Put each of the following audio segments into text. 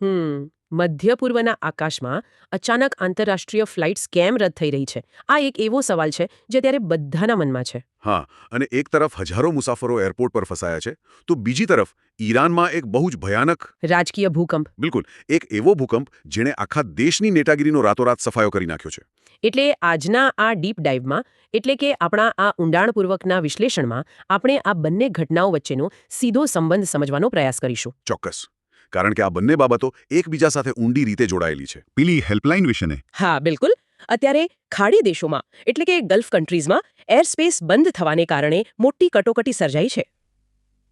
મધ્ય પૂર્વના આકાશમાં અચાનક આંતરરાષ્ટ્રીય ફ્લાઇટ્સ કેમ રદ થઈ રહી છે? આ એક એવો સવાલ છે જે અત્યારે બધાના મનમાં છે. હા, અને એક તરફ હજારો મુસાફરો એરપોર્ટ પર ફસાયા છે, તો બીજી તરફ ઈરાનમાં એક બહુ જ ભયાનક રાજકીય ભૂકંપ. બિલકુલ એક એવો ભૂકંપ જેણે આખા દેશની નેતાગીરીનો રાતોરાત સફાયો કરી નાખ્યો છે. એટલે આજના આ ડીપ ડાઇવમાં, એટલે કે આપણા આ ઊંડાણપૂર્વકના વિશ્લેષણમાં, આપણે આ બંને ઘટનાઓ વચ્ચેનો સીધો સંબંધ સમજવાનો પ્રયાસ કરીશું. ચોક્કસ, કારણ કે આ બંને બાબતો એકબીજા સાથે ઊંડી રીતે જોડાયેલી છે. પેલી હેલ્પલાઇન વિશે ને? હા, બિલકુલ. અત્યારે ખાડી દેશોમાં, એટલે કે ગલ્ફ કન્ટ્રીઝમાં એરસ્પેસ બંધ થવાને કારણે મોટી કટોકટી સર્જાઈ છે.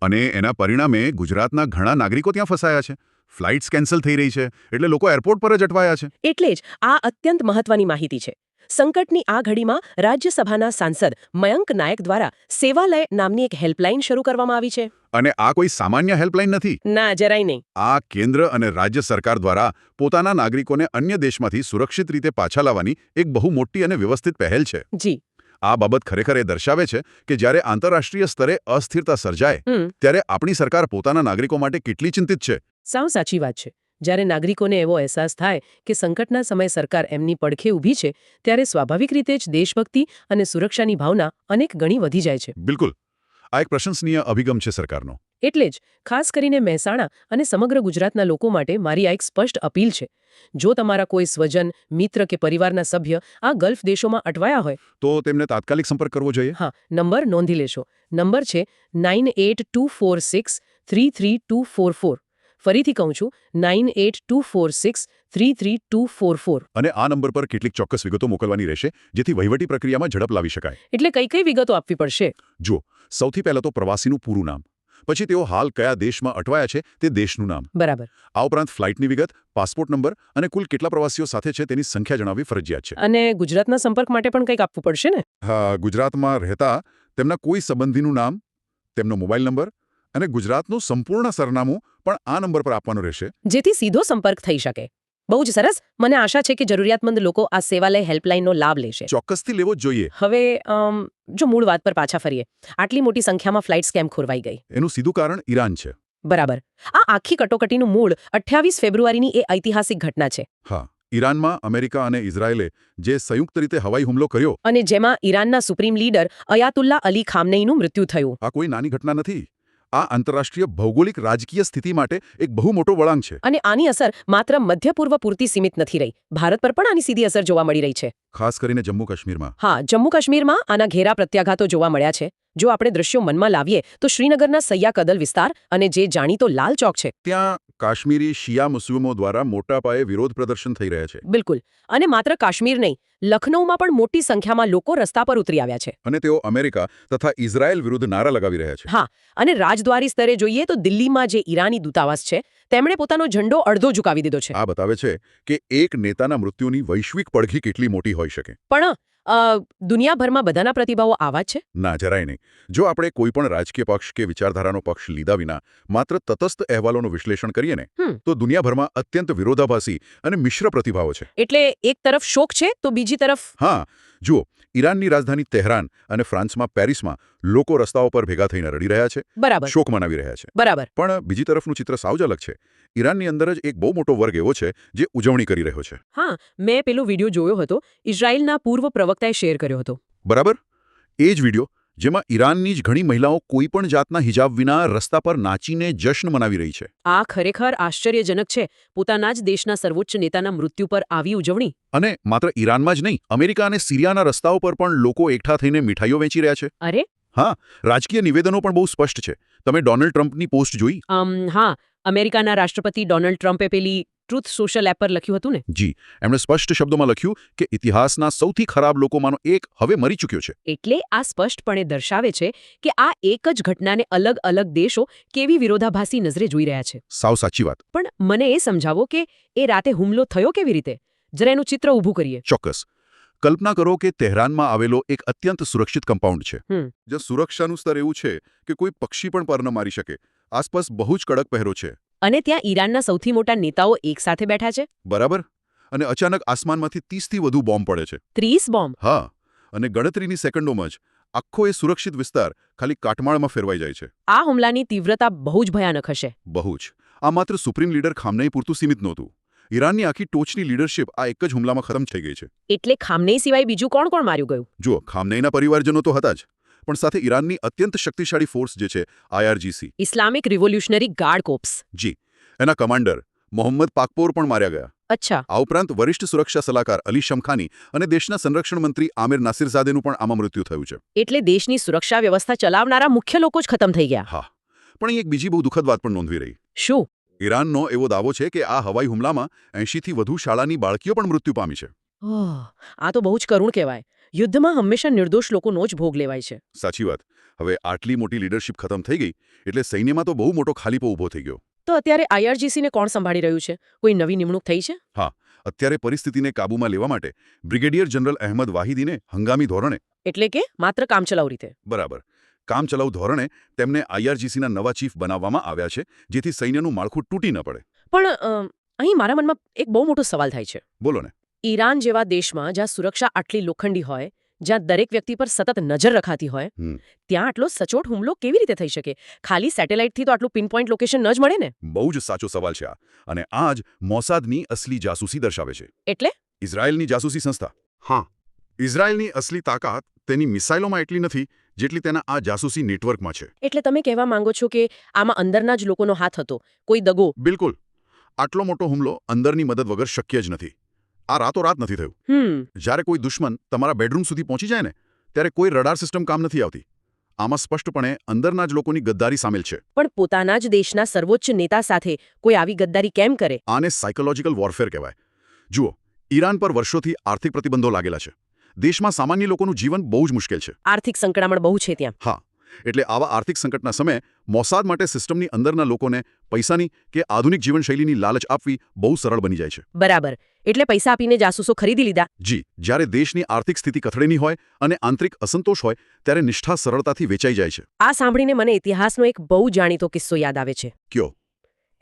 અને એના પરિણામે ગુજરાતના ઘણા નાગરિકો ત્યાં ફસાયા છે. ફ્લાઇટ્સ કેન્સલ થઈ રહી છે, એટલે લોકો એરપોર્ટ પર જ અટવાયા છે. એટલે જ આ અત્યંત મહત્વની માહિતી છે. સંકટની આ ઘડીમાં રાજ્યસભાના સાંસદ મયંક નાયક દ્વારા સેવાલય નામની એક હેલ્પલાઇન શરૂ કરવામાં આવી છે. અને આ કોઈ સામાન્ય હેલ્પલાઇન નથી. ના, જરાય નહીં. આ કેન્દ્ર અને રાજ્ય સરકાર દ્વારા પોતાના નાગરિકોને અન્ય દેશમાંથી સુરક્ષિત રીતે પાછા લાવવાની એક બહુ મોટી અને વ્યવસ્થિત પહેલ છે. જી. આ બાબત ખરેખર એ દર્શાવે છે કે જ્યારે આંતરરાષ્ટ્રીય સ્તરે અસ્થિરતા સર્જાય ત્યારે આપણી સરકાર પોતાના નાગરિકો માટે કેટલી ચિંતિત છે. સાવ સાચી વાત છે. જ્યારે નાગરિકોને એવો અહેસાસ થાય કે સંકટના સમયે સરકાર એમની પડખે ઊભી છે, ત્યારે સ્વાભાવિક રીતે જ દેશભક્તિ અને સુરક્ષાની ભાવના અનેક ગણી વધી જાય છે. બિલકુલ, આ એક પ્રશંસનીય અભિગમ છે સરકારનો. એટલે જ ખાસ કરીને મહેસાણા અને સમગ્ર ગુજરાતના લોકો માટે મારી આ એક સ્પષ્ટ અપીલ છે. જો તમારા કોઈ સ્વજન, મિત્ર કે પરિવારના સભ્ય આ ગલ્ફ દેશોમાં અટવાયા હોય તો તેમને તાત્કાલિક સંપર્ક કરવો જોઈએ. હા, નંબર નોંધી લેશો. નંબર છે 9824633244. ફરીથી કહું છું, 9824633244. અને આ નંબર પર કેટલીક ચોક્કસ વિગતો મોકલવાની રહેશે, જેથી વહીવટી પ્રક્રિયામાં ઝડપ લાવી શકાય. એટલે કઈ કઈ વિગતો આપવી પડશે? જો, સૌથી પહેલાં તો પ્રવાસીનું પૂરું નામ, પછી તેઓ હાલ કયા દેશમાં અટવાયા છે તે દેશનું નામ. બરાબર. આ ઉપરાંત ફ્લાઇટની વિગત, પાસપોર્ટ નંબર અને કુલ કેટલા પ્રવાસીઓ સાથે છે તેની સંખ્યા જણાવવી ફરજિયાત છે. અને ગુજરાતના સંપર્ક માટે પણ કંઈક આપવું પડશે ને? હા, ગુજરાતમાં રહેતા તેમના કોઈ સંબંધીનું નામ, તેમનો મોબાઈલ નંબર અને ગુજરાતનું સંપૂર્ણ સરનામું પણ આ નંબર પર આપવાનું રહેશે, જેથી સીધો સંપર્ક થઈ શકે. બહુ જ સરસ. મને આશા છે કે જરૂરિયાતમંદ લોકો આ સેવાલય હેલ્પલાઇનનો લાભ લેશે. ચોક્કસથી લેવો જ જોઈએ. હવે જો મૂળ વાત પર પાછા ફરીએ, આટલી મોટી સંખ્યામાં ફ્લાઇટ્સ કેમ ખોરવાઈ ગઈ? એનું સીધું કારણ ઈરાન છે. બરાબર. આ આખી કટોકટીનું મૂળ 28 ફેબ્રુઆરીની એ ઐતિહાસિક ઘટના છે. હા, ઈરાનમાં અમેરિકા અને ઇઝરાયેલે જે સંયુક્ત રીતે હવાઈ હુમલો કર્યો અને જેમાં ઈરાનના સુપ્રીમ લીડર અયાતુલ્લા અલી ખામનેઈનું મૃત્યુ થયું. આ કોઈ નાની ઘટના નથી. આ આંતરરાષ્ટ્રીય ભૌગોલિક રાજકીય સ્થિતિ માટે એક બહુ મોટો વળાંક છે. અને આની અસર માત્ર મધ્ય પૂર્વ પૂરતી સીમિત નથી રહી. ભારત પર પણ આની સીધી અસર જોવા મળી રહી છે. ખાસ કરીને જમ્મુ કાશ્મીરમાં. હા, જમ્મુ કાશ્મીરમાં આના ઘેરા પ્રત્યાઘાતો જોવા મળ્યા છે. જો આપણે દ્રશ્યો મનમાં લાવીએ તો શ્રીનગરના સૈયા કદલ વિસ્તાર અને જે જાણીતો લાલ ચોક છે, ત્યાં કાશ્મીરી શિયા મુસ્લિમો દ્વારા મોટા પાયે વિરોધ પ્રદર્શન થઈ રહ્યા છે. બિલકુલ. અને માત્ર કાશ્મીર નહીં, લખનૌમાં પણ મોટી સંખ્યામાં લોકો રસ્તા પર ઉતરી આવ્યા છે. અને તેઓ અમેરિકા તથા ઇઝરાયેલ વિરુદ્ધ નારા લગાવી રહ્યા છે. હા, અને રાજદ્વારી સ્તરે જોઈએ તો દિલ્હીમાં જે ઈરાની દૂતાવાસ છે, તેમણે પોતાનો ઝંડો અડધો ઝુકાવી દીધો છે. આ બતાવે છે કે એક નેતાના મૃત્યુની વૈશ્વિક પડઘી કેટલી મોટી હોઈ શકે. પણ દુનિયાભરમાં બધાના પ્રતિભાવો આવા જ છે? ના, જરાય નહીં. જો આપણે કોઈ પણ રાજકીય પક્ષ કે વિચારધારાનો પક્ષ લીધા વિના માત્ર તટસ્થ અહેવાલોનું વિશ્લેષણ કરીએ ને, તો દુનિયાભરમાં અત્યંત વિરોધાભાસી અને મિશ્ર પ્રતિભાવો છે. એટલે એક તરફ શોક છે તો બીજી તરફ? હા, જુઓ, ઈરાનની રાજધાની તેહરાન અને ફ્રાન્સમાં પેરિસમાં લોકો રસ્તાઓ પર ભેગા થઈને રડી રહ્યા છે. બરાબર. શોક મનાવી રહ્યા છે. બરાબર. પણ બીજી તરફનું ચિત્ર સાવ જ અલગ છે. ઈરાનની અંદર જ એક બહુ મોટો વર્ગ એવો છે જે ઉજવણી કરી રહ્યો છે. હા, મેં પેલો વિડીયો જોયો હતો. ઇઝરાયેલના પૂર્વ પ્રવક્તાએ શેર કર્યો હતો. બરાબર. એ જ વિડીયો જેમાં ઈરાનની જ ઘણી મહિલાઓ કોઈ પણ જાતના હિજાબ વિના રસ્તા પર નાચીને જશ્ન મનાવી રહી છે. આ ખરેખર આશ્ચર્યજનક છે. પોતાના જ દેશના સર્વોચ્ચ નેતાના મૃત્યુ પર આવી ઉજવણી. અને માત્ર ઈરાનમાં જ નહીં, અમેરિકા અને સિરિયાના રસ્તાઓ પર પણ લોકો એકઠા થઈને મીઠાઈઓ વેચી રહ્યા છે. અરે હા, રાજકીય નિવેદનો પણ બહુ સ્પષ્ટ છે. તમે ડોનાલ્ડ ટ્રમ્પની પોસ્ટ જોઈ? હા, અમેરિકાના રાષ્ટ્રપતિ ડોનાલ્ડ ટ્રમ્પે પેલી ટ્રુથ સોશિયલ એપ પર લખ્યું હતું ને? જી, એમણે સ્પષ્ટ શબ્દોમાં લખ્યું કે ઇતિહાસના સૌથી ખરાબ લોકોમાંનો એક હવે મરી ચૂક્યો છે. એટલે આ સ્પષ્ટપણે દર્શાવે છે કે આ એક જ ઘટનાને અલગ અલગ દેશો કેવી વિરોધાભાસી નજરે જોઈ રહ્યા છે. સાવ સાચી વાત. પણ મને એ સમજાવો કે એ રાતે હુમલો થયો કેવી રીતે? જરા એનું ચિત્ર ઊભું કરીએ. ચોક્કસ. કલ્પના કરો કે તેહરાનમાં આવેલો એક અત્યંત સુરક્ષિત કમ્પાઉન્ડ છે, જ્યાં સુરક્ષાનું સ્તર એવું છે કે કોઈ પક્ષી પણ પર ન મારી શકે. આસપાસ બહુ જ કડક પહેરો છે. અને ત્યાં ઈરાનના સૌથી મોટા નેતાઓ એક સાથે બેઠા છે. બરાબર. અને અચાનક આસમાનમાંથી 30થી વધુ બોમ્બ પડે છે. 30 બોમ્બ? હા, અને ગણતરીની સેકન્ડોમાં જ આખો એ સુરક્ષિત વિસ્તાર ખાલી કાટમાળમાં ફેરવાઈ જાય છે. આ હુમલાની તીવ્રતા બહુ જ ભયાનક હશે. બહુ જ. આ માત્ર સુપ્રીમ લીડર ખામનેઈ પૂરતું સીમિત નહોતું. ઈરાનની આખી ટોચની લીડરશિપ આ એક જ હુમલામાં ખતમ થઈ ગઈ છે. એટલે ખામનેઈ સિવાય બીજું કોણ કોણ માર્યું ગયું? જુઓ, ખામનેઈના પરિવારજનો તો હતા જ, પણ સાથે ઈરાનની અત્યંત શક્તિશાળી ફોર્સ જે છે IRGC, Islamic revolutionary guard corps. જી, એના કમાન્ડર મોહમ્મદ પાકપોર પણ માર્યા ગયા. અચ્છા. આ ઉપરાંત વરિષ્ઠ સુરક્ષા સલાહકાર અલી શમખાની અને દેશના સંરક્ષણ મંત્રી આમિર નાસિરઝાદેનું પણ આમાં મૃત્યુ થયું છે. એટલે દેશની સુરક્ષા વ્યવસ્થા ચલાવનારા મુખ્ય લોકો જ ખતમ થઈ ગયા. હા, પણ અહીં એક બીજી બહુ દુઃખદ વાત પણ નોંધવી રહી. શું? ઈરાનનો એવો દાવો છે કે આ હવાઈ હુમલામાં 80થી વધુ શાળાની બાળકીઓ પણ મૃત્યુ પામી છે. આ તો બહુ જ કરુણ કહેવાય. યુદ્ધમાં હંમેશા નિર્દોષ લોકોનો જ ભોગ લેવાય છે. સાચી વાત. હવે આટલી મોટી લીડરશિપ ખતમ થઈ ગઈ એટલે સૈન્યમાં તો બહુ મોટો ખાલીપો ઊભો થઈ ગયો. તો અત્યારે IRGC ને કોણ સંભાળી રહ્યું છે? કોઈ નવી નિમણૂક થઈ છે? હા, અત્યારે પરિસ્થિતિને કાબૂમાં લેવા માટે બ્રિગેડિયર જનરલ અહેમદ વાહિદીને હંગામી ધોરણે, એટલે કે માત્ર કામચલાઉ રીતે. બરાબર, કામચલાઉ ધોરણે તેમને IRGCના નવા ચીફ બનાવવામાં આવ્યા છે, જેથી સૈન્યનું માળખું તૂટી ન પડે. પણ અહીં મારા મનમાં એક બહુ મોટો સવાલ થાય છે. બોલો ને. ઈરાન જેવા દેશમાં જ્યાં સુરક્ષા આટલી લોખંડી હોય, જ્યાં દરેક વ્યક્તિ પર સતત નજર રખાતી હોય, ત્યાં આટલો સચોટ હુમલો કેવી રીતે થઈ શકે? ખાલી સેટેલાઇટથી તો આટલું પિનપોઇન્ટ લોકેશન ન જ મળે ને? બહુ જ સાચો સવાલ છે આ, અને આ જ મોસાદની અસલી જાસૂસી દર્શાવે છે. એટલે ઇઝરાયલની જાસૂસી સંસ્થા. હા, ઇઝરાયલની અસલી તાકાત તેની મિસાઇલોમાં એટલી નથી જેટલી તેના આ જાસૂસી નેટવર્કમાં છે. એટલે તમે કહેવા માંગો છો કે આમાં અંદરના જ લોકોનો હાથ હતો, કોઈ દગો? બિલકુલ. આટલો મોટો હુમલો અંદરની મદદ વગર શક્ય જ નથી. આ રાતોરાત નથી થયું. જ્યારે કોઈ દુશ્મન તમારા બેડરૂમ સુધી પહોંચી જાય ને, ત્યારે કોઈ રડાર સિસ્ટમ કામ નથી આવતી. આમાં સ્પષ્ટપણે અંદરના જ લોકોની ગદ્દારી સામેલ છે. પણ પોતાના જ દેશના સર્વોચ્ચ નેતા સાથે કોઈ આવી ગદ્દારી કેમ કરે? આને સાયકોલોજીકલ વોરફેર કહેવાય. જુઓ, ઈરાન પર વર્ષોથી આર્થિક પ્રતિબંધો લાગેલા છે. દેશમાં સામાન્ય લોકોનું જીવન બહુ જ મુશ્કેલ છે. આર્થિક સંકડામણ બહુ છે ત્યાં. હા, એટલે આવા આર્થિક સંકટના સમયે મોસાદ માટે સિસ્ટમની અંદરના લોકોને પૈસાની કે આધુનિક જીવનશૈલીની લાલચ આપવી બહુ સરળ બની જાય છે. બરાબર. એટલે પૈસા આપીને જાસૂસો ખરીદી લીધા. જી, જ્યારે દેશની આર્થિક સ્થિતિ કથળેની હોય અને આંતરિક અસંતોષ હોય ત્યારે નિષ્ઠા સરળતાથી વેચાઈ જાય છે. આ સાંભળીને મને ઇતિહાસનો એક બહુ જાણીતો કિસ્સો યાદ આવે છે. કયો?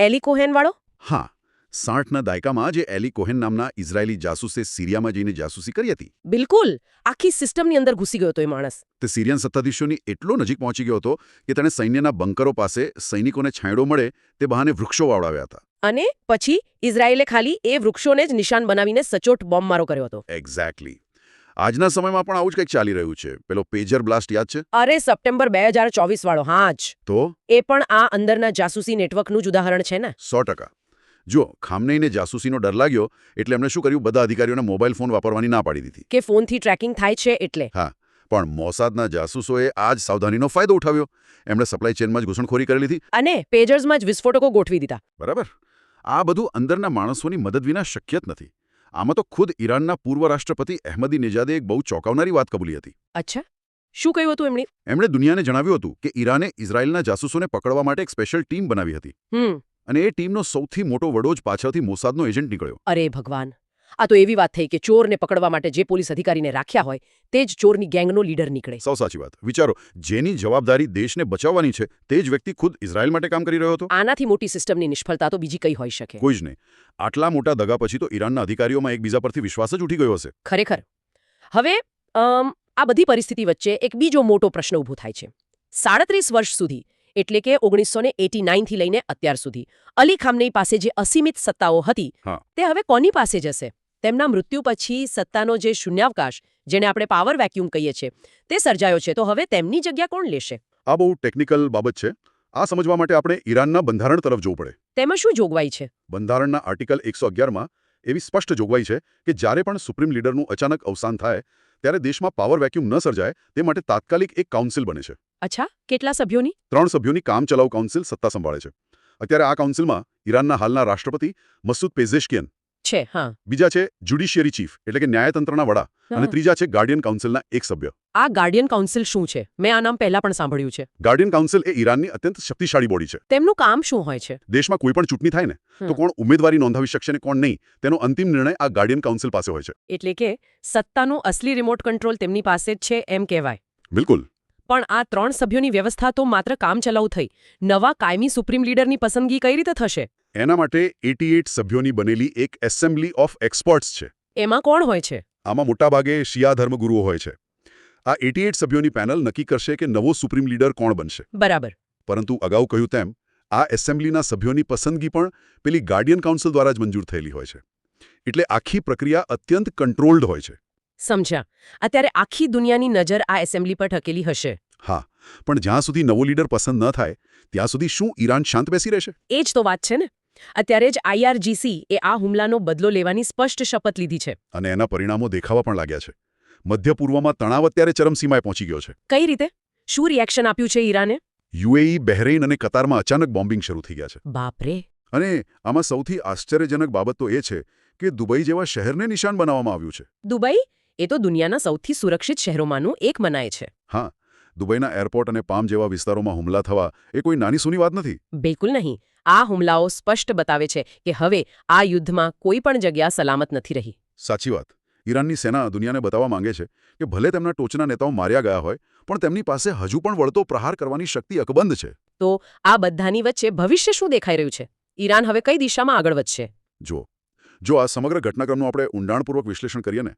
એલી કોહેન વાળો? હા, 60ના દાયકામાં જે એલી કોહેન નામના ઇઝરાયેલી જાસૂસે સિરિયામાં જઈને જાસૂસી કરી હતી. બિલકુલ. આખી સિસ્ટમની અંદર ઘૂસી ગયો હતો એ માણસ. તે સિરિયન સત્તાધીશોની એટલો નજીક પહોંચી ગયો હતો કે તેણે સૈન્યના બંકરો પાસે સૈનિકોને છાંયડો મળે તે બહાને વૃક્ષો વાવડાવ્યા હતા. અને પછી ઇઝરાયેલે ખાલી એ વૃક્ષોને જ નિશાન બનાવીને સચોટ બોમ્બમારો કર્યો હતો. એક્ઝેક્ટલી. આજના સમયમાં પણ આવું જ કંઈક ચાલી રહ્યું છે. પેલો પેજર બ્લાસ્ટ યાદ છે? અરે સપ્ટેમ્બર 2024 વાળો. હા જ. તો એ પણ આ અંદરના જાસૂસી નેટવર્કનું જ ઉદાહરણ છે ને? 100%. જો ખામનેઈને જાસૂસીનો ડર લાગ્યો એટલે એમણે શું કર્યું? બધા અધિકારીઓને મોબાઈલ ફોન વાપરવાની ના પાડી દીધી. કે ફોનથી ટ્રેકિંગ થાય છે એટલે. હા, પણ મોસાદના જાસૂસોએ આ જ સાવધાનીનો ફાયદો ઉઠાવ્યો. એમણે સપ્લાય ચેનમાં જ ઘૂસણખોરી કરી લીધી અને પેજર્સમાં જ વિસ્ફોટકો ગોઠવી દીધા. બરાબર. આ બધું અંદરના માણસોની મદદ વિના શક્ય જ નથી. આમાં તો ખુદ ઈરાનના પૂર્વ રાષ્ટ્રપતિ અહેમદી નેજાદે એક બહુ ચોંકાવનારી વાત કબૂલી હતી. અચ્છા, શું કહ્યું હતું એમણે? એમણે દુનિયાને જણાવ્યું હતું કે ઈરાને ઇઝરાયેલના જાસૂસોને પકડવા માટે એક સ્પેશિયલ ટીમ બનાવી હતી. અને એ ટીમનો સૌથી મોટો વડો જ પાછળથી મોસાદનો એજન્ટ નીકળ્યો. અરે ભગવાન, આ તો એવી વાત થઈ કે ચોરને પકડવા માટે જે પોલીસ અધિકારીને રાખ્યા હોય તે જ ચોરની ગેંગનો લીડર નીકળે. સૌ સાચી વાત. વિચારો, જેની જવાબદારી દેશને બચાવવાની છે તે જ વ્યક્તિ ખુદ ઇઝરાયેલ માટે કામ કરી રહ્યો હતો. આનાથી મોટી સિસ્ટમની નિષ્ફળતા તો બીજી કઈ હોઈ શકે? કોઈ જ નહીં. આટલા મોટા દગા પછી તો ઈરાનના અધિકારીઓમાં એકબીજા પરથી વિશ્વાસ જ ઉઠી ગયો હશે. ખરેખર. હવે આ બધી પરિસ્થિતિ વચ્ચે એક બીજો મોટો પ્રશ્ન ઊભો થાય છે. 37 વર્ષ સુધી, એટલે કે 1989 થી લઈને અત્યાર સુધી અલી ખામનેઈ પાસે જે અસીમિત સત્તાઓ હતી તે હવે કોની પાસે જશે? તેમના મૃત્યુ પછી સત્તાનો જે શૂન્યાવકાશ, જેને આપણે પાવર વેક્યુમ કહીએ છીએ, તે સર્જાયો છે. તો હવે તેમની જગ્યા કોણ લેશે? આ બહુ ટેકનિકલ બાબત છે. આ સમજવા માટે આપણે ઈરાનના બંધારણ તરફ જોવું પડે. તેમાં શું જોગવાઈ છે? બંધારણના આર્ટિકલ 111માં એવી સ્પષ્ટ જોગવાઈ છે કે જ્યારે પણ સુપ્રીમ લીડરનું અચાનક અવસાન થાય ત્યારે દેશમાં પાવર વેક્યુમ ન સર્જાય તે માટે તાત્કાલિક એક કાઉન્સિલ બને છે. અચ્છા, કેટલા સભ્યોની? 3 સભ્યોની કામચલાઉ કાઉન્સિલ સત્તા સંભાળે છે. અત્યારે આ કાઉન્સિલમાં ઈરાનના હાલના રાષ્ટ્રપતિ મસૂદ પેઝેશ્કિયન છે. હા. બીજા છે જ્યુડિશિયરી ચીફ એટલે કે ન્યાયતંત્રના વડા, અને ત્રીજા છે ગાર્ડિયન કાઉન્સિલના એક સભ્ય. આ ગાર્ડિયન કાઉન્સિલ શું છે? મેં આ નામ પહેલા પણ સાંભળ્યું છે. ગાર્ડિયન કાઉન્સિલ એ ઈરાનની અત્યંત શક્તિશાળી બોડી છે. તેમનું કામ શું હોય છે? દેશમાં કોઈ પણ ચૂંટણી થાય ને તો કોણ ઉમેદવારી નોંધાવી શકશે ને કોણ નહીં તેનો અંતિમ નિર્ણય આ ગાર્ડિયન કાઉન્સિલ પાસે હોય છે. એટલે કે સત્તાનો અસલી રિમોટ કંટ્રોલ તેમની પાસે જ છે એમ કહેવાય. બિલકુલ. પણ આ 3 સભ્યોની વ્યવસ્થા તો માત્ર કામચલાઉ થઈ. નવા કાયમી સુપ્રીમ લીડરની પસંદગી કઈ રીતે થશે? એના માટે 88 સભ્યોની બનેલી એક એસેમ્બલી ઓફ એક્સપર્ટ્સ છે. એમાં કોણ હોય છે? આમાં મોટાભાગે શિયા ધર્મગુરુઓ હોય છે. આ 88 સભ્યોની પેનલ નક્કી કરશે કે નવો સુપ્રીમ લીડર કોણ બનશે. બરાબર. પરંતુ અગાઉ કહ્યું તેમ આ એસેમ્બલીના સભ્યોની પસંદગી પણ પેલી ગાર્ડિયન કાઉન્સિલ દ્વારા જ મંજૂર થયેલી હોય છે. એટલે આખી પ્રક્રિયા અત્યંત કંટ્રોલ્ડ હોય છે. સમજ્યા. અત્યારે આખી દુનિયાની નજર આ એસેમ્બલી પર ઠકેલી હશે. હા, પણ જ્યાં સુધી નવો લીડર પસંદ ન થાય ત્યાં સુધી શું ઈરાન શાંત બેસી રહેશે? એ જ તો વાત છે ને. અત્યારે જ IRGC એ આ હુમલાનો બદલો લેવાની સ્પષ્ટ શપથ લીધી છે. અને એના પરિણામો દેખાવા પણ લાગ્યા છે. મધ્ય પૂર્વમાં તણાવ અત્યારે ચરમસીમાએ પહોંચી ગયો છે. કઈ રીતે? શું રિએક્શન આપ્યું છે ઈરાને? UAE, બહેરૈન અને કતારમાં અચાનક બોમ્બિંગ શરૂ થઈ ગયા છે. બાપરે. અને આમાં સૌથી આશ્ચર્યજનક બાબત તો એ છે કે દુબઈ જેવા શહેરને નિશાન બનાવવામાં આવ્યું છે. દુબઈ એ તો દુનિયાના સૌથી સુરક્ષિત શહેરોમાંનું એક મનાય છે. હા, દુબઈના એરપોર્ટ અને પામ જેવા વિસ્તારોમાં હુમલા થવા એ કોઈ નાની સૂની વાત નથી. બિલકુલ નહીં. આ હુમલાઓ સ્પષ્ટ બતાવે છે કે હવે આ યુદ્ધમાં કોઈ પણ જગ્યા સલામત નથી રહી. સાચી વાત. ઈરાનની સેના દુનિયાને બતાવવા માંગે છે કે ભલે તેમના ટોચના નેતાઓ માર્યા ગયા હોય પણ તેમની પાસે હજુ પણ વળતો પ્રહાર કરવાની શક્તિ અકબંધ છે. તો આ બધાની વચ્ચે ભવિષ્ય શું દેખાઈ રહ્યું છે? ઈરાન હવે કઈ દિશામાં આગળ વધશે? જો આ સમગ્ર ઘટનાક્રમનું આપણે ઊંડાણપૂર્વક વિશ્લેષણ કરીએ ને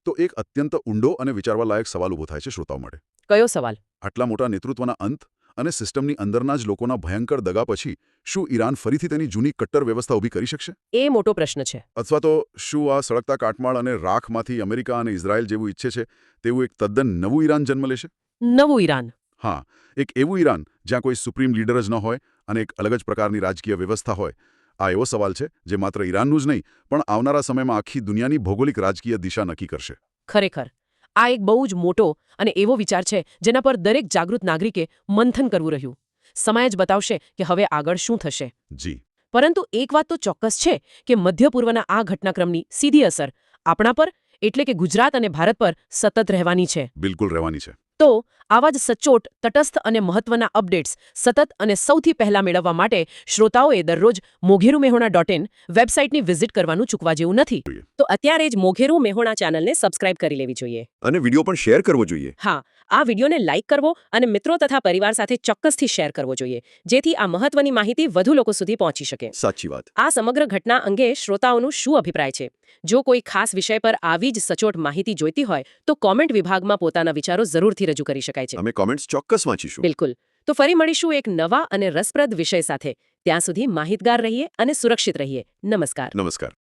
તો એક અત્યંત ઊંડો અને વિચારવા લાયક સવાલ ઊભો થાય છે શ્રોતાઓ માટે. કયો સવાલ? આટલા મોટા નેતૃત્વના અંત અને સિસ્ટમની અંદરના જ લોકોના ભયંકર દગા પછી શું ઈરાન ફરીથી તેની જૂની કટ્ટર વ્યવસ્થા ઊભી કરી શકશે? એ મોટો પ્રશ્ન છે. અથવા તો શું આ સળગતા કાટમાળ અને રાખમાંથી અમેરિકા અને ઇઝરાયલ જેવું ઈચ્છે છે તેવું એક તદ્દન નવું ઈરાન જન્મ લેશે? નવું ઈરાન. હા, એક એવું ઈરાન જ્યાં કોઈ સુપ્રીમ લીડર જ ન હોય અને એક અલગ જ પ્રકારની રાજકીય વ્યવસ્થા હોય. આ એવો સવાલ છે જે માત્ર ઈરાનનું જ નહીં પણ આવનારા સમયમાં આખી દુનિયાની ભૌગોલિક રાજકીય દિશા નક્કી કરશે. ખરેખર આ એક બહુ જ મોટો અને એવો વિચાર છે જેના પર દરેક જાગૃત નાગરિકે મંથન કરવું રહ્યું. સમય જ બતાવશે કે હવે આગળ શું થશે. જી. પરંતુ એક વાત તો ચોક્કસ છે કે મધ્ય પૂર્વના આ ઘટનાક્રમની સીધી અસર આપણા પર એટલે કે ગુજરાત અને ભારત પર સતત રહેવાની છે. બિલકુલ રહેવાની છે. તો આવા જ સચોટ, તટસ્થ અને મહત્વના અપડેટ્સ સતત અને સૌથી પહેલા મેળવવા માટે શ્રોતાઓએ દરરોજ moghezumehona.in વેબસાઇટની વિઝિટ કરવાનું ચૂકવા જેવું નથી. તો અત્યારે જ મોઘેરું મેહોણા ચેનલને સબસ્ક્રાઇબ કરી લેવી જોઈએ. અને વિડીયો પણ શેર કરવો જોઈએ. હા, આ વિડીયોને લાઇક કરવો અને મિત્રો તથા પરિવાર સાથે ચોક્કસથી શેર કરવો જોઈએ જેથી આ મહત્વની માહિતી વધુ લોકો સુધી પહોંચી શકે. સાચી વાત. આ સમગ્ર ઘટના અંગે શ્રોતાઓનું શું અભિપ્રાય છે? જો કોઈ ખાસ વિષય પર આવી જ સચોટ માહિતી જોઈતી હોય તો કોમેન્ટ વિભાગમાં પોતાના વિચારો જરૂરથી રજૂ કરી શકાય છે. અમે કોમેન્ટ્સ ચોક્કસ વાંચીશું. બિલકુલ. તો ફરી મળીશું એક નવા અને રસપ્રદ વિષય સાથે. ત્યાં સુધી માહિતગાર રહીએ અને સુરક્ષિત રહીએ. નમસ્કાર. નમસ્કાર.